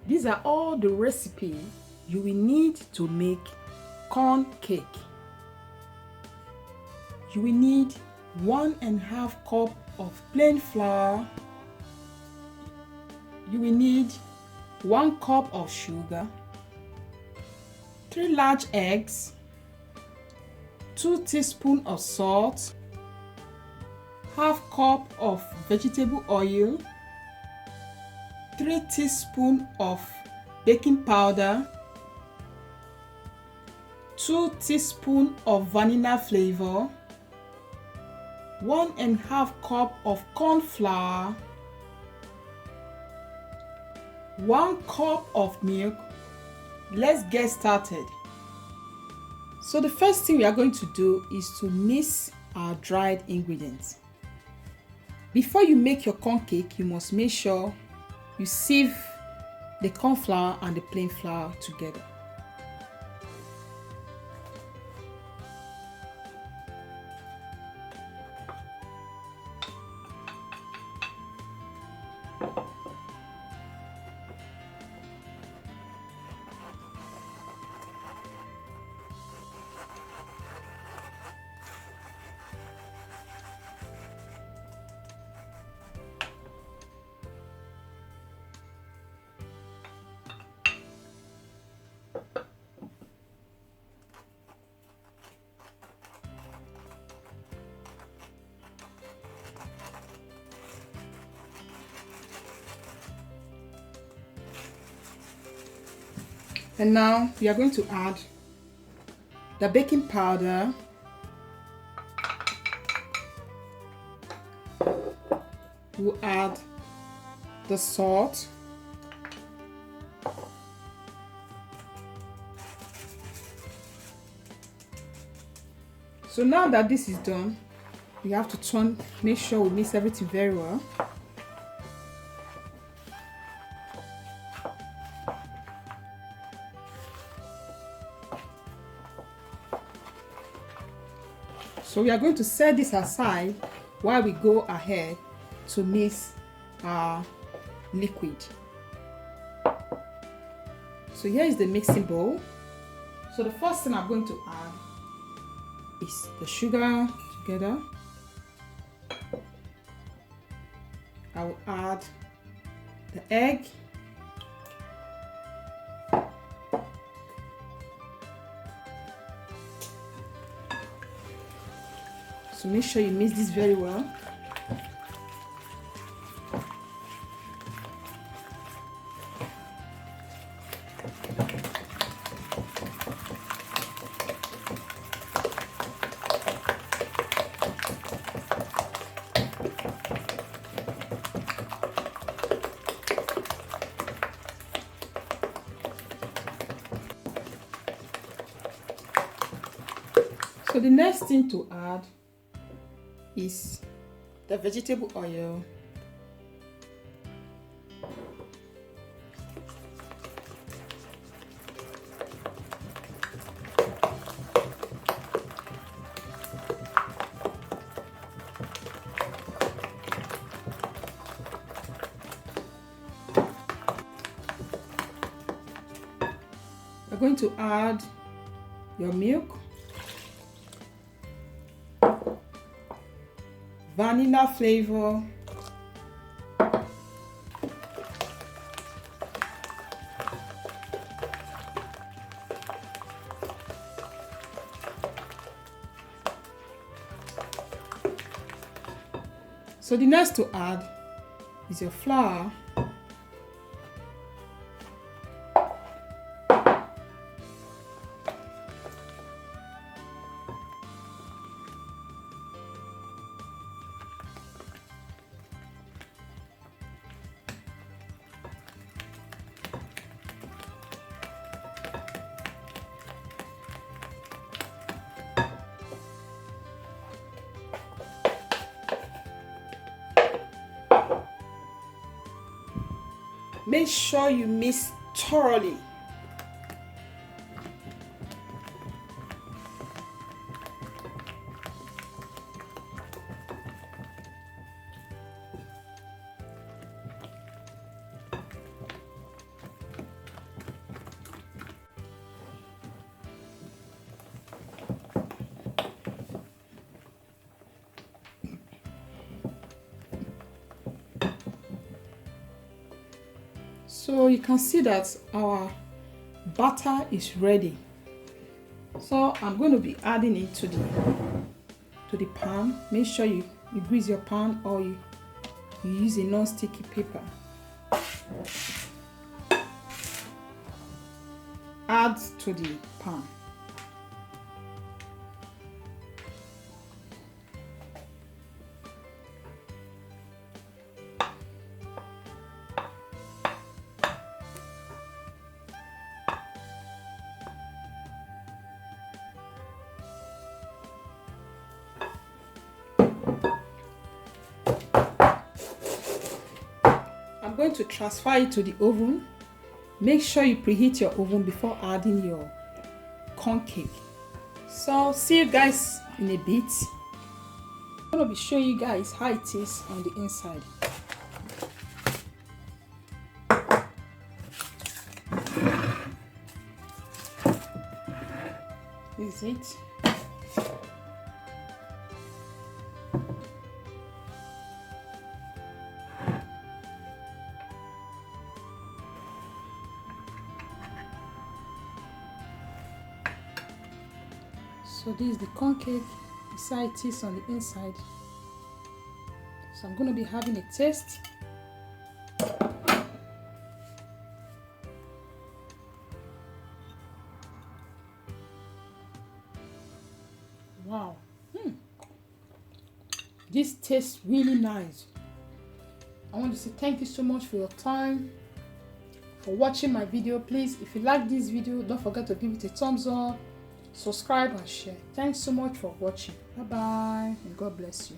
These are all the recipe you will need to make corn cake. You will need 1.5 cup of plain flour. You will need 1 cup of sugar, 3 large eggs, 2 teaspoons of salt, ½ cup of vegetable oil, 3 teaspoons of baking powder, 2 teaspoons of vanilla flavor, 1.5 cup of corn flour, 1 cup of milk. Let's get started. So the first thing we are going to do is to mix our dried ingredients. Before you make your corn cake, you must make sure you sieve the corn flour and the plain flour together. And now we are going to add the baking powder, we'll add the salt, so now that this is done, we have to make sure we mix everything very well. So we are going to set this aside while we go ahead to mix our liquid. So here is the mixing bowl. So the first thing I'm going to add is the sugar together. I will add the egg, so make sure you mix this very well. So the next thing to add is the vegetable oil, we're going to add your milk, vanilla flavor, so the next to add is your flour, make sure you mix thoroughly. So you can see that our batter is ready. So I'm going to be adding it to the pan. Make sure you grease your pan, or you use a non-sticky paper. Add to the pan. I'm going to transfer it to the oven. Make sure you preheat your oven before adding your corn cake. So see you guys in a bit. I'm going to be showing you guys how it is on the inside. This is it. So this is the corn cake. This is how it is on the inside. So I'm going to be having a taste. Wow. This tastes really nice. I want to say thank you so much for your time, for watching my video. Please, if you like this video, don't forget to give it a thumbs up, subscribe and share. Thanks so much for watching. Bye bye and God bless you.